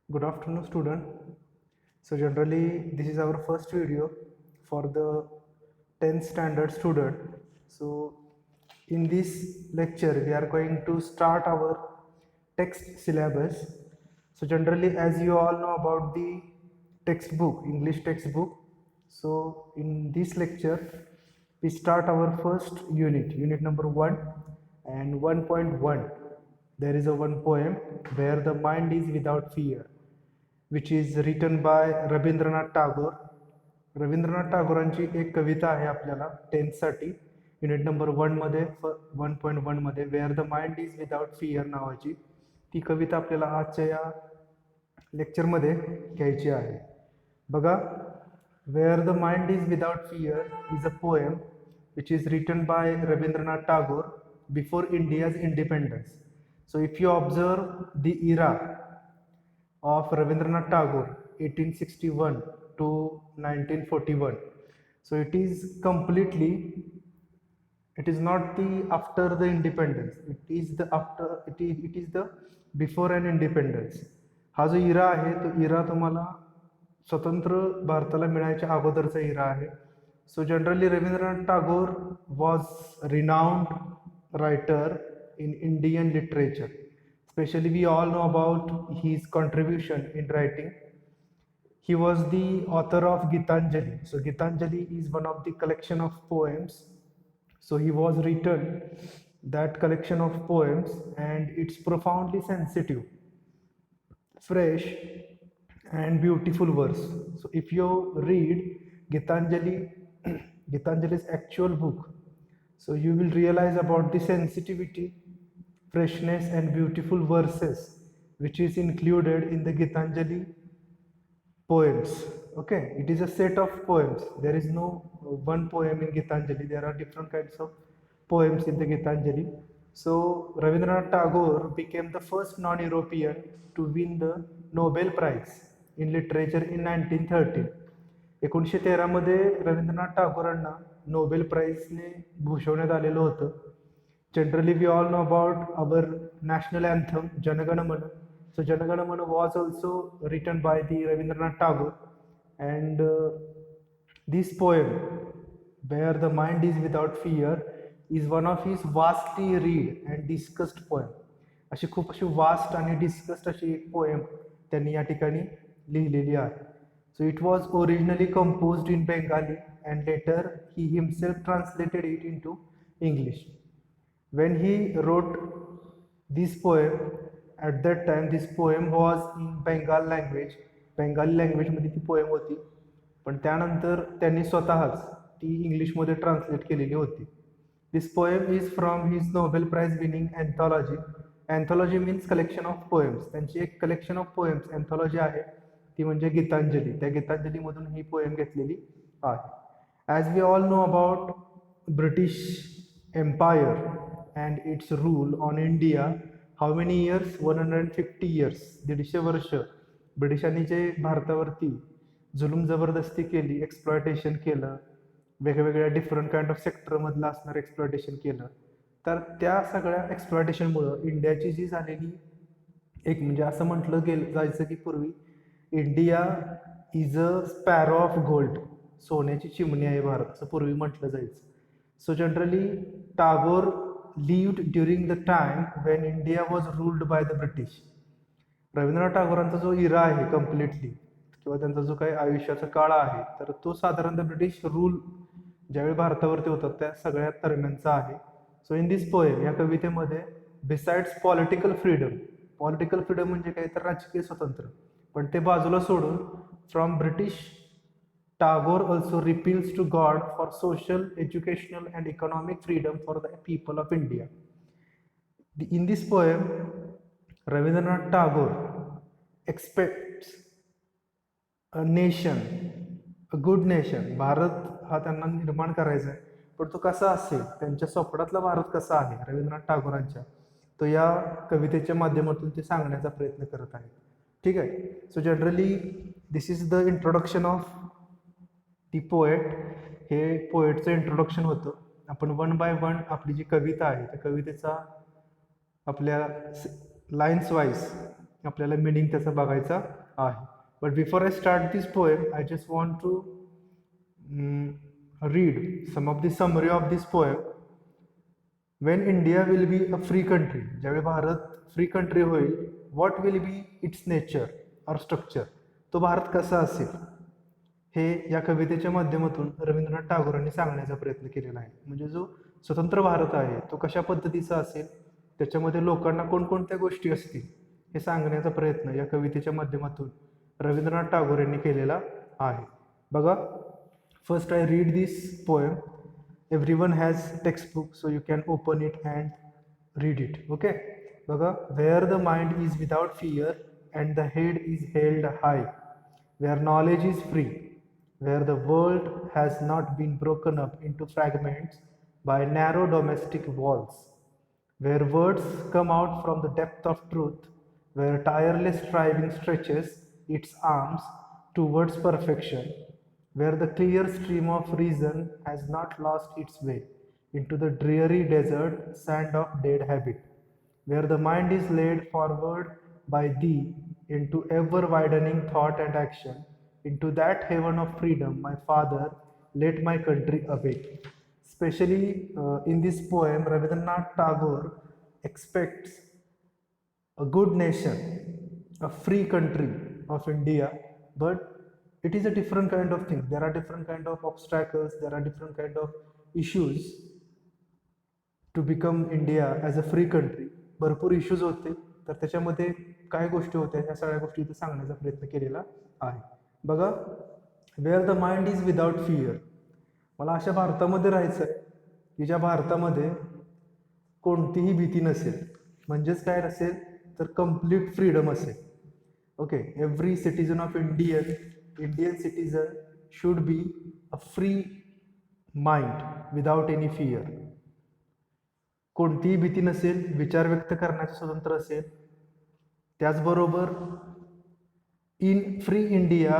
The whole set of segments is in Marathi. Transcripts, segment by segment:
Good afternoon, student. So generally, this is our first video for the 10th standard student. So in this lecture, we are going to start our text syllabus. So generally, as you all know about the textbook, English textbook. So in this lecture, we start our first unit number 1 and 1.1. There is a one poem where the mind is without fear, which is written by Rabindranath Tagore. Rabindranath टागोरांची एक कविता आहे आपल्याला टेन्थसाठी युनिट नंबर 1.1 मध्ये where the mind is without fear नावाची ती कविता आपल्याला आजच्या या लेक्चरमध्ये घ्यायची आहे. बघा, where the mind is without fear is a poem which is written by Rabindranath Tagore before India's independence. So if you observe the era of Rabindranath Tagore 1861 to 1941, so it is not the after the independence, it is the before an independence. हा जो इरा आहे तो इरा तुम्हाला स्वतंत्र भारताला मिळायच्या अगोदरचा इरा आहे. So generally Rabindranath Tagore was renowned writer in Indian literature. Especially, we all know about his contribution in writing. He was the author of Gitanjali. So, Gitanjali is one of the collection of poems. So, he was written that collection of poems, and it's profoundly sensitive, fresh, and beautiful verse. So, if you read Gitanjali, Gitanjali's actual book, so you will realize about the sensitivity, freshness and beautiful verses which is included in the Gitanjali poems. Okay, it is a set of poems. There is no one poem in Gitanjali. There are different kinds of poems in the Gitanjali. So Rabindranath Tagore became the first non-European to win the Nobel Prize in literature in 1913. 1913 मध्ये रवींद्रनाथ टागोरांना नोबेल प्राइजने भूषवण्यात आलेलं होतं. Generally we all know about our national anthem Janagana Mana. So Janagana Mana was also written by the Rabindranath Tagore, and this poem where the mind is without fear is one of his vastly read and discussed poem. अशी खूप अशी वास्ट आणि डिस्कस्ड अशी एक पोएम त्यांनी या ठिकाणी लिहिलेली आहे. So it was originally composed in Bengali and later he himself translated it into English. When he wrote this poem, at that time this poem was in Bengal language. Bengali language मध्ये ती पोएम होती, पण त्यानंतर त्यांनी स्वतःच ती इंग्लिशमध्ये ट्रान्सलेट केलेली होती. This poem is from his Nobel Prize winning anthology. Anthology means collection of poems. त्यांची एक कलेक्शन ऑफ पोएम्स अँथॉलॉजी आहे, ती म्हणजे गीतांजली. त्या गीतांजलीमधून ही पोएम घेतलेली आहे. As we all know about British empire and its rule on India, how many years? 150 years, 150 वर्ष ब्रिटिशांनी जे भारतावरती जुलूम जबरदस्ती केली, एक्सप्लॉयटेशन केलं, वेगवेगळ्या डिफरंट काइंड ऑफ सेक्टरमधलं असणारं एक्सप्लॉयटेशन केलं. तर त्या सगळ्या एक्सप्लॉयटेशनमुळं इंडियाची जी झालेली एक म्हणजे असं म्हटलं गेलं जायचं की पूर्वी India is a sparrow of gold, सोन्याची चिमणी आहे भारत, असं पूर्वी म्हटलं जायचं. So generally Tagore lived during the time when India was ruled by the British. Rabindranath टागोरांचा जो इरा आहे कम्प्लिटली, किंवा त्यांचा जो काही आयुष्याचा काळ आहे, तर तो साधारणतः ब्रिटिश रूल ज्यावेळी भारतावरती होतात त्या सगळ्या दरम्यानचा आहे. सो इन दिस पोएम, या कवितेमध्ये, बिसाइड्स पॉलिटिकल फ्रीडम म्हणजे काय तर राजकीय स्वातंत्र्य, पण ते बाजूला सोडून from British, Tagore also repeals to God for social, educational and economic freedom for the people of India. In this poem Rabindranath Tagore expects a nation, a good nation. Bharat हा त्यांना निर्माण करायचा आहे, पण तो कसा असेल, त्यांच्या स्वप्नातला भारत कसा आहे रवींद्रनाथ टागोरांच्या, तो या कवितेच्या माध्यमातून ते सांगण्याचा प्रयत्न करत आहेत. ठीक आहे. So generally this is the introduction of the poet. हे पोएटचं इंट्रोडक्शन होतं. आपण वन बाय वन आपली जी कविता आहे त्या कवितेचा आपल्या लाईन्स वाईज आपल्याला मिनिंग त्याचा बघायचा आहे. But before I start this poem, I just want to read some of the summary of this poem. When India will be a free country, ज्यावेळी भारत फ्री कंट्री होईल, what will be its nature or structure, तो भारत कसा असेल, हे या कवितेच्या माध्यमातून रवींद्रनाथ टागोरांनी सांगण्याचा प्रयत्न केलेला आहे. म्हणजे जो स्वतंत्र भारत आहे तो कशा पद्धतीचा असेल, त्याच्यामध्ये लोकांना कोणकोणत्या गोष्टी असतील, हे सांगण्याचा प्रयत्न या कवितेच्या माध्यमातून रवींद्रनाथ टागोर यांनी केलेला आहे. बघा, first I read this poem. Everyone has textbook, so you can open it and read it. Okay, बघा, where the mind is without fear and the head is held high, where knowledge is free, where the world has not been broken up into fragments by narrow domestic walls, where words come out from the depth of truth, where tireless striving stretches its arms towards perfection, where the clear stream of reason has not lost its way into the dreary desert sand of dead habit, where the mind is led forward by thee into ever widening thought and action, into that heaven of freedom, my father, let my country awake. Especially in this poem, Rabindranath Tagore expects a good nation, a free country of India, but it is a different kind of thing. There are different kind of obstacles, there are different kind of issues to become India as a free country. भरपूर इश्यूज होते, तर त्याच्यामध्ये काय गोष्टी होत्या, ह्या सगळ्या गोष्टी इथे सांगण्याचा प्रयत्न केलेला आहे. बघा, where the mind is without fear, मला अशा भारतामध्ये राहायचं आहे की ज्या भारतामध्ये कोणतीही भीती नसेल. म्हणजेच काय नसेल तर कम्प्लीट फ्रीडम असेल. Okay, every citizen of Indian citizen should be a free mind without any fear. कोणतीही भीती नसेल, विचार व्यक्त करण्याचे स्वतंत्र असेल. त्याचबरोबर in free India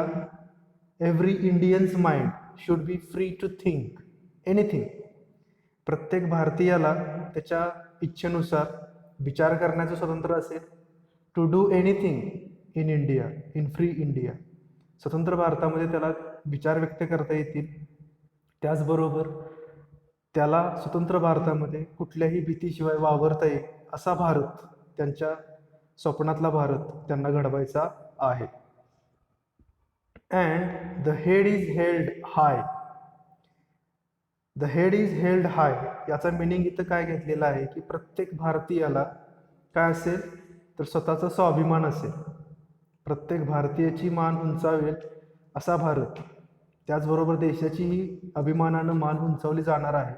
every Indian's mind should be free to think anything. प्रत्येक भारतीयाला त्याच्या इच्छेनुसार विचार करण्याचं स्वतंत्र असेल. To do anything in India, in free India, स्वतंत्र भारतामध्ये त्याला विचार व्यक्त करता येतील. त्याचबरोबर त्याला स्वतंत्र भारतामध्ये कुठल्याही भीतीशिवाय वावरता येईल असा भारत, त्यांच्या स्वप्नातला भारत त्यांना घडवायचा आहे. And the head is held high. The head is held high याचा मिनिंग इथं काय घेतलेला आहे की प्रत्येक भारतीयाला काय असेल तर स्वतःचा स्वाभिमान असेल. प्रत्येक भारतीयाची मान उंचावेल असा भारत, त्याचबरोबर देशाचीही अभिमानानं मान उंचावली जाणार आहे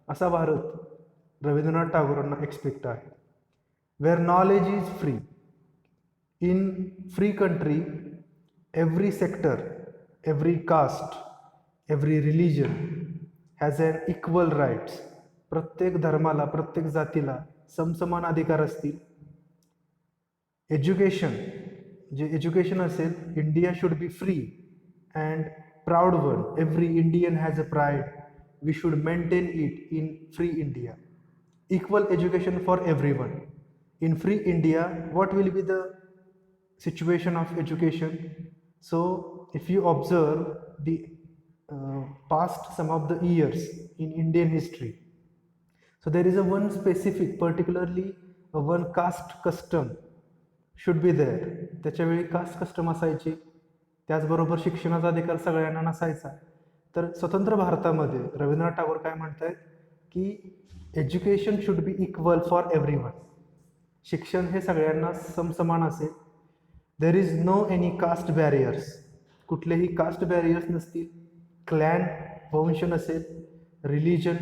असा भारत रवींद्रनाथ टागोरांना एक्सपेक्ट आहे. Where knowledge is free. In free country every sector, every caste, every religion has an equal rights. प्रत्येक धर्माला, प्रत्येक जातीला समसमान अधिकार असतील. एज्युकेशन, जे एज्युकेशन असेल, India should be free and proud one. Every Indian has a pride. We should maintain it in free India. Equal education for every one. In free India, what will be the situation of education? So if you observe the past some of the years in Indian history, so there is a one specific, particularly a one caste custom should be there. त्याच्यावेळी कास्ट कस्टम असायची. त्याचबरोबर शिक्षणाचा अधिकार सगळ्यांना नसायचा. तर स्वतंत्र भारतामध्ये रवींद्रनाथ टागोर काय म्हणतायत की education should be equal for everyone. शिक्षण हे सगळ्यांना समसमान असेल. There is no any caste barriers. कुठलेही कास्ट बॅरियर्स नसतील. क्लॅन, वंश नसेल. रिलीजन,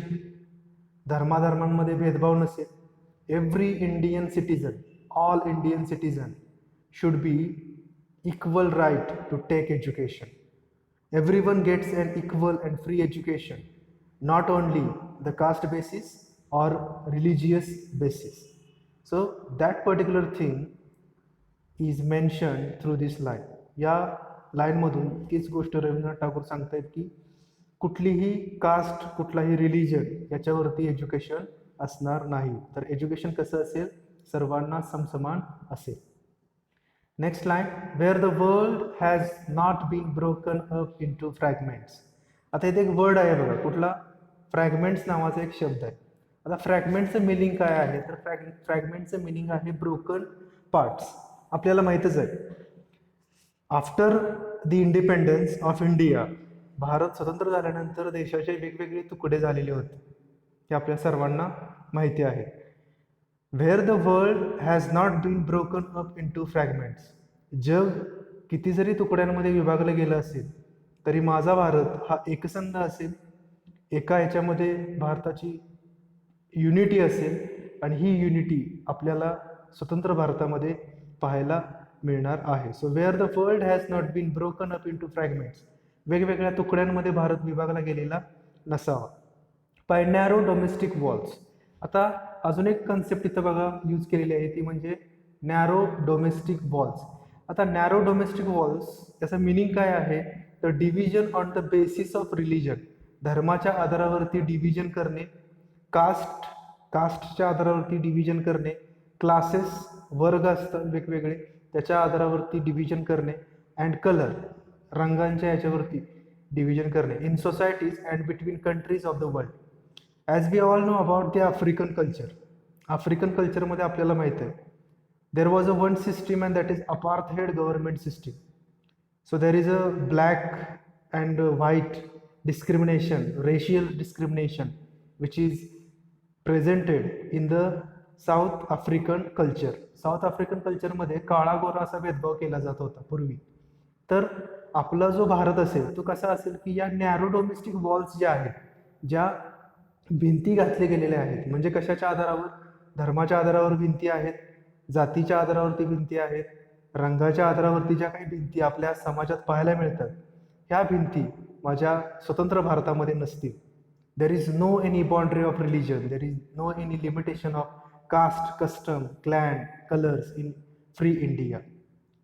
धर्माधर्मांमध्ये भेदभाव नसेल. Every Indian citizen, all Indian citizens should be equal right to take education. Everyone gets an equal and free education, not only the caste basis or religious basis. So that particular thing is mentioned through this line. या लाईनमधून तीच गोष्ट रवींद्रनाथ टागोर सांगतायत की कुठलीही कास्ट, कुठलाही रिलीजन याच्यावरती एज्युकेशन असणार नाही. तर एज्युकेशन कसं असेल, सर्वांना समसमान असेल. Next line, where the world has not been broken up into fragments. आता इथे एक वर्ड आहे बघा, कुठला? फ्रॅगमेंट्स नावाचा एक शब्द आहे. आता फ्रॅगमेंटचं मिनिंग काय आहे? तर फ्रॅगमेंटचं मिनिंग आहे ब्रोकन पार्ट्स. आपल्याला माहीतच आहे, after the independence of India, Bharat स्वतंत्र झाल्यानंतर देशाचे वेगवेगळे तुकडे झालेले होते, हे आपल्या सर्वांना माहिती आहे. Where the world has not been broken up into fragments, जग किती जरी तुकड्यांमध्ये विभागलं गेलं असेल तरी माझा भारत हा एकसंध असेल, एका ह्याच्यामध्ये भारताची युनिटी असेल, आणि ही युनिटी आपल्याला स्वतंत्र भारतामध्ये पाहायला मिळणार आहे. So where the world has not been broken up into fragments, वेगवेगळ्या तुकड्यांमध्ये भारत विभागला गेलेला नसावा. By narrow domestic walls. आता अजून एक कन्सेप्ट इथं बघा यूज केलेली आहे, ती म्हणजे नॅरो डोमेस्टिक वॉल्स. आता नॅरो डोमेस्टिक वॉल्स याचं मिनिंग काय आहे? तर division on the basis of religion, धर्माच्या आधारावरती डिव्हिजन करणे, कास्टच्या आधारावरती डिव्हिजन करणे, क्लासेस वर्ग असतात वेगवेगळे त्याच्या आधारावरती डिव्हिजन करणे, अँड कलर रंगांच्या याच्यावरती डिव्हिजन करणे, in societies and between countries of the world. As we all know about the African culture, African कल्चरमध्ये आपल्याला माहीत आहे, there was a one system and that is apartheid government system. So there is a black and white discrimination, racial discrimination, which is presented in the South African culture. South African कल्चरमध्ये काळा गोरा असा भेदभाव केला जात होता पूर्वी. तर आपला जो भारत असेल तो कसा असेल की या नॅरो डोमेस्टिक वॉल्स ज्या आहेत, ज्या भिंती घातल्या गेलेल्या आहेत, म्हणजे कशाच्या आधारावर? धर्माच्या आधारावर भिंती आहेत, जातीच्या आधारावरती भिंती आहेत, रंगाच्या आधारावरती ज्या काही भिंती आपल्या समाजात पाहायला मिळतात, ह्या भिंती माझ्या स्वतंत्र भारतामध्ये नसतील. There is no any boundary of religion, there is no any limitation of caste, custom, clan, colors in free India.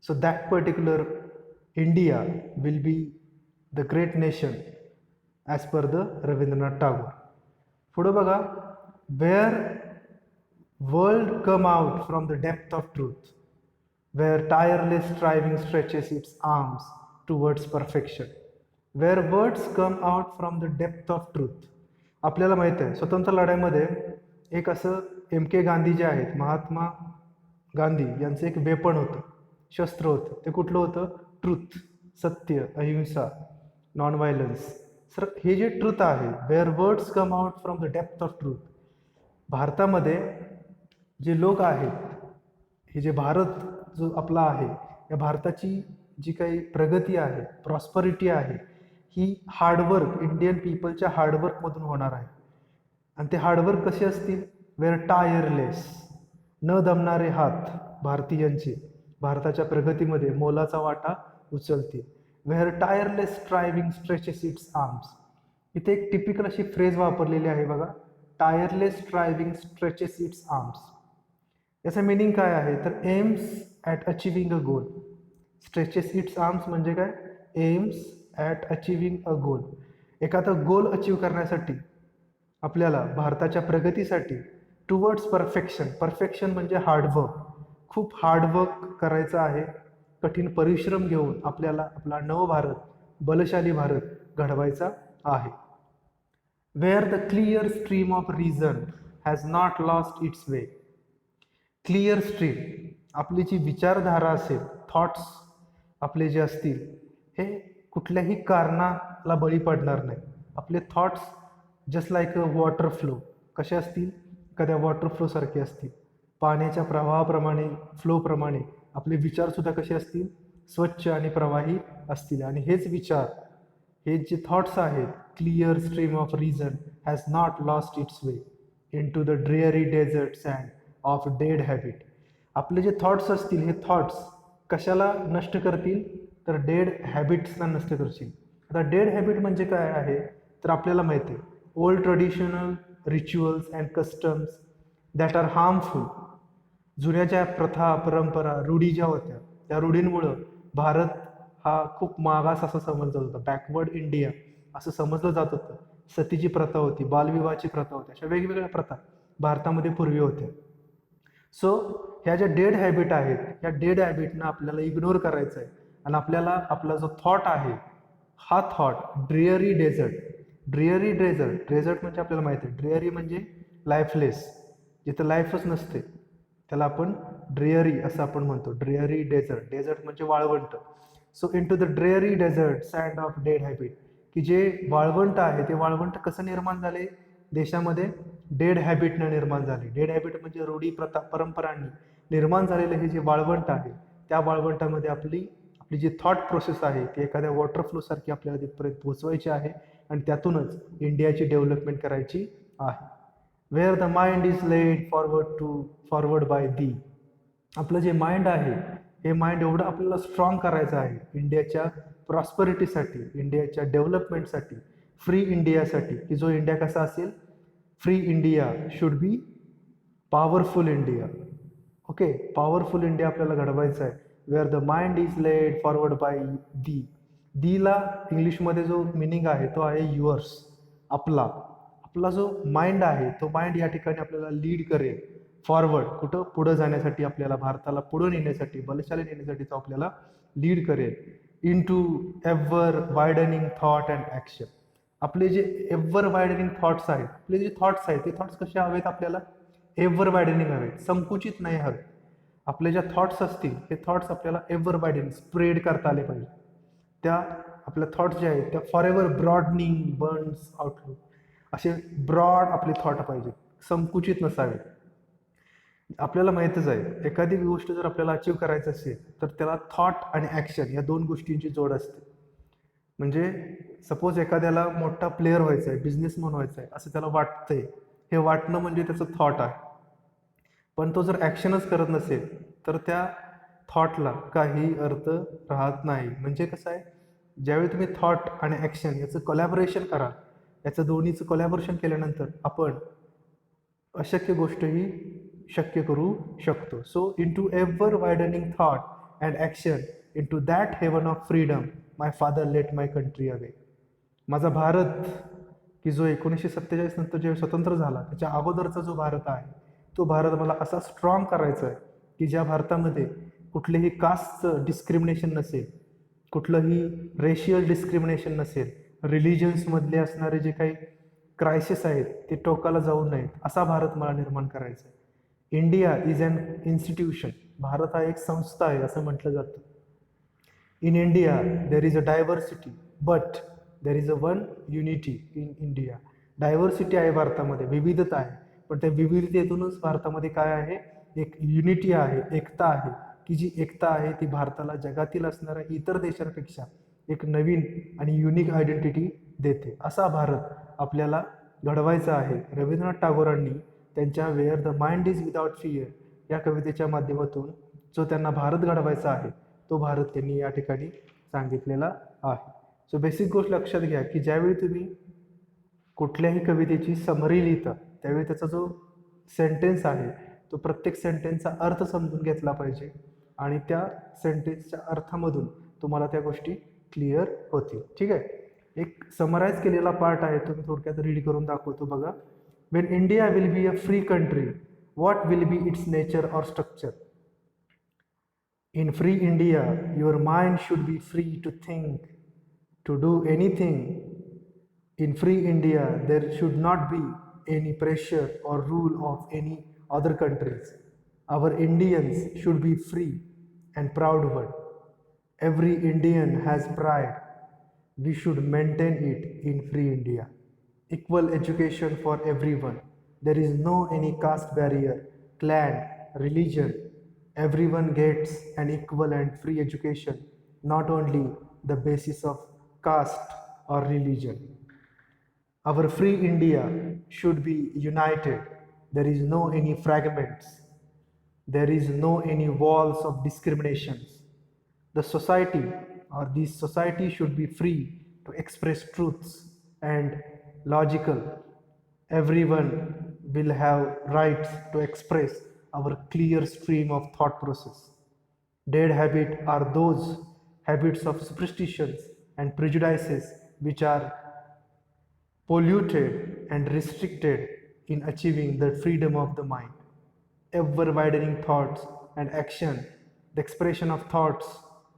So that particular India will be the great nation as per the Rabindranath Tagore. पुढे बघा, where world come out from the depth of truth, where tireless striving stretches its arms towards perfection, where words come out from the depth of truth. आपल्याला माहित आहे स्वतंत्र लढ्यामध्ये एक असं MK गांधी जे आहेत, महात्मा गांधी यांचं एक वेपन होतं, शस्त्र होतं. ते कुठलं होतं? ट्रूथ, सत्य, अहिंसा, नॉन व्हायलन्स. सर हे जे ट्रूथ आहे, where words come out from the depth of truth, भारतामध्ये जे लोक आहेत, हे जे भारत जो आपला आहे, या भारताची जी काही प्रगती आहे, प्रॉस्परिटी आहे, ही हार्डवर्क, इंडियन पीपलच्या हार्डवर्कमधून होणार आहे. आणि ते हार्डवर्क कसे असतील? वेअर टायरलेस, न दमणारे हात भारतीयांचे भारताच्या प्रगतीमध्ये मोलाचा वाटा उचलतील. Where tireless striving stretches its arms. इथे एक टिपिकल अशी फ्रेज वापरलेली आहे बघा, tireless striving stretches its arms. याचं मिनिंग काय आहे? तर aims at achieving a goal. Stretches its arms म्हणजे काय? Aims at achieving a goal. एखादा गोल अचीव्ह करण्यासाठी, आपल्याला भारताच्या प्रगतीसाठी, टुवर्ड्स परफेक्शन, परफेक्शन म्हणजे हार्डवर्क, खूप हार्डवर्क करायचं आहे, कठीण परिश्रम घेऊन आपल्याला आपला नवभारत, बलशाली भारत घडवायचा आहे. Where the clear stream of reason has not lost its way. Clear stream, आपली जी विचारधारा असेल, थॉट्स आपले जे असतील, हे कुठल्याही कारणाला बळी पडणार नाही. आपले thoughts just like a water flow, कसे असतील? एखाद्या वॉटर फ्लोसारखे असतील. पाण्याच्या प्रवाहाप्रमाणे, फ्लोप्रमाणे आपले विचारसुद्धा कसे असतील? स्वच्छ आणि प्रवाही असतील. आणि हेच विचार, हे जे थॉट्स आहेत, clear stream of reason has not lost its way into the dreary desert sand of dead habit. आपले जे थॉट्स असतील, हे थॉट्स कशाला नष्ट करतील? तर डेड हॅबिट्सना नष्ट करतील. आता डेड हॅबिट म्हणजे काय आहे? तर आपल्याला माहिती आहे, old traditional rituals and customs that are harmful. जुन्या ज्या प्रथा, परंपरा, रूढी ज्या होत्या, त्या रूढींमुळं भारत हा खूप मागास असं समजलं जात होता, बॅकवर्ड इंडिया असं समजलं जात होतं. सतीची प्रथा होती, बालविवाहाची प्रथा होती, अशा वेगवेगळ्या प्रथा भारतामध्ये पूर्वी होत्या. सो ह्या ज्या डेड हॅबिट आहेत, ह्या डेड हॅबिटनं आपल्याला इग्नोर करायचं आहे आणि आपल्याला आपला जो थॉट आहे, हा थॉट ड्रिअरी डेझर्ट म्हणजे आपल्याला माहिती आहे, ड्रिअरी म्हणजे लाईफलेस, जिथं लाईफच नसते त्याला आपण ड्रिअरी असं आपण म्हणतो. ड्रिअरी डेझर्ट म्हणजे वाळवंट. So into the dreary desert sand of dead habit, की जे वाळवंट आहे ते वाळवंट कसं निर्माण झाले देशामध्ये, डेड हॅबिटनं निर्माण झाले. डेड हॅबिट म्हणजे रूढी प्रथा परंपरांनी निर्माण झालेले हे जे वाळवंट आहे, त्या वाळवंटामध्ये आपली आपली जी थॉट प्रोसेस आहे ती एखाद्या वॉटरफ्लो सारखी आपल्याला तिथपर्यंत पोहोचवायची आहे आणि त्यातूनच इंडियाची डेव्हलपमेंट करायची आहे. Where the mind is led forward by thee. आपलं जे माइंड आहे हे माइंड एवढं आपल्याला स्ट्रॉंग करायचं आहे इंडियाच्या प्रॉस्परिटीसाठी, इंडियाच्या डेव्हलपमेंटसाठी, फ्री इंडियासाठी, की जो इंडिया कसा असेल, free India should be powerful India. Okay, powerful India आपल्याला घडवायचं आहे. Where the mind is led forward by thee. दीला इंग्लिशमध्ये जो मिनिंग आहे तो आहे युअर्स, आपला. आपला जो माइंड आहे तो माइंड या ठिकाणी आपल्याला लीड करेल फॉरवर्ड, कुठं, पुढं जाण्यासाठी, आपल्याला भारताला पुढं नेण्यासाठी, बलशाली नेण्यासाठी तो आपल्याला लीड करेल into ever widening thought and action. आपले जे एव्हर वायडनिंग थॉट्स आहेत, आपले जे थॉट्स आहेत ते थॉट्स कसे हवेत आपल्याला, एव्हर वायडनिंग हवेत, संकुचित नाही हवेत. आपले ज्या थॉट्स असतील हे थॉट्स आपल्याला एव्हर वायडनिंग स्प्रेड करता आले पाहिजे. त्या आपल्या थॉट्स ज्या आहेत त्या for ever broadening Burns outlook, असे ब्रॉड आपले थॉट पाहिजेत, संकुचित नसावे. आपल्याला माहीतच आहे एखादी गोष्ट जर आपल्याला अचीव करायचं असेल तर त्याला थॉट आणि ॲक्शन या दोन गोष्टींची जोड असते. म्हणजे सपोज एखाद्याला मोठा प्लेअर व्हायचा आहे, बिझनेसमॅन व्हायचा आहे असं त्याला वाटतंय, हे वाटणं म्हणजे त्याचं थॉट आहे. पण तो जर ॲक्शनच करत नसेल तर त्या थॉटला काही अर्थ राहत नाही. म्हणजे कसं आहे, ज्यावेळी तुम्ही थॉट आणि ॲक्शन याचं कोलॅबोरेशन कराल, याचं दोन्हीचं कोलॅबोरेशन केल्यानंतर आपण अशक्य गोष्टही शक्य करू शकतो. So into ever widening thought and action, into that heaven of freedom my father let my country awake. माझा भारत, की जो 1947 नंतर जेव्हा स्वतंत्र झाला त्याच्या अगोदरचा जो भारत आहे तो भारत मला असा स्ट्रॉंग करायचा आहे की ज्या भारतामध्ये कुठलेही कास्टचं डिस्क्रिमिनेशन नसेल, कुठलंही रेशियल डिस्क्रिमिनेशन नसेल, रिलिजन्समधले असणारे जे काही क्रायसिस आहेत ते टोकाला जाऊ नयेत, असा भारत मला निर्माण करायचा आहे. India is an institution, Bharat हा एक संस्था आहे असं म्हटलं जातं. In India there is a diversity but there is a one unity in India. Diversity आहे भारतामध्ये, विविधता आहे, पण त्या विविधतेतूनच भारतामध्ये काय आहे, एक युनिटी आहे, एकता आहे, की जी एकता आहे ती भारताला जगातील असणाऱ्या इतर देशांपेक्षा एक नवीन आणि युनिक आयडेंटिटी देते. असा भारत आपल्याला घडवायचा आहे. रवींद्रनाथ टागोरांनी त्यांच्या where the mind is without fear या कवितेच्या माध्यमातून जो त्यांना भारत घडवायचा आहे तो भारत त्यांनी या ठिकाणी सांगितलेला आहे. सो बेसिक गोष्ट लक्षात घ्या की ज्यावेळी तुम्ही कुठल्याही कवितेची समरी लिहिता त्यावेळी त्याचा जो सेंटेन्स आहे तो प्रत्येक सेंटेन्सचा अर्थ समजून घेतला पाहिजे आणि त्या सेंटेन्सच्या अर्थामधून तुम्हाला त्या गोष्टी क्लिअर होतील. ठीक आहे, एक समराईज केलेला पार्ट आहे तो मी थोडक्यात रीड करून दाखवतो बघा. Wien India will be a free country, what will be it's nature or structure. In free India, your mind should be free to think, to do anything. In free India, there should not be any pressure or rule of any other countries. Our Indians should be free and proud one. Every Indian has pride. We should maintain it in free India. Equal education for everyone. There is no any caste barrier, clan, religion. Everyone gets an equal and free education, not only the basis of caste or religion. Our free India should be united. There is no any fragments. There is no any walls of discriminations. The society or this society should be free to express truths and logical. Everyone will have rights to express our clear stream of thought process. Dead habits are those habits of superstitions and prejudices which are polluted and restricted in achieving the freedom of the mind. ever widening thoughts and action, the expression of thoughts,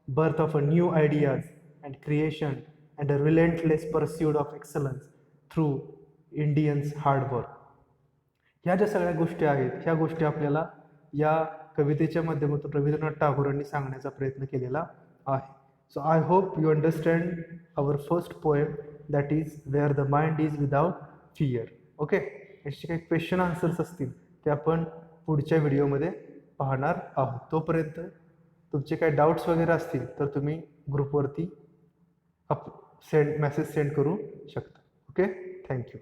birth of a new ideas and creation, and a relentless pursuit of excellence through Indians' hard work. ह्या ज्या सगळ्या गोष्टी आहेत ह्या गोष्टी आपल्याला या कवितेच्या माध्यमातून रवींद्रनाथ टागोरांनी सांगण्याचा प्रयत्न केलेला आहे. So I hope you understand our first poem that is where the mind is without fear. Okay, याचे काही क्वेश्चन आन्सर्स असतील ते आपण पुढच्या व्हिडिओमध्ये पाहणार आहोत. तोपर्यंत तुमचे काही डाऊट्स वगैरे असतील तर तुम्ही ग्रुपवरती मेसेज सेंड करू शकता. Okay, thank you.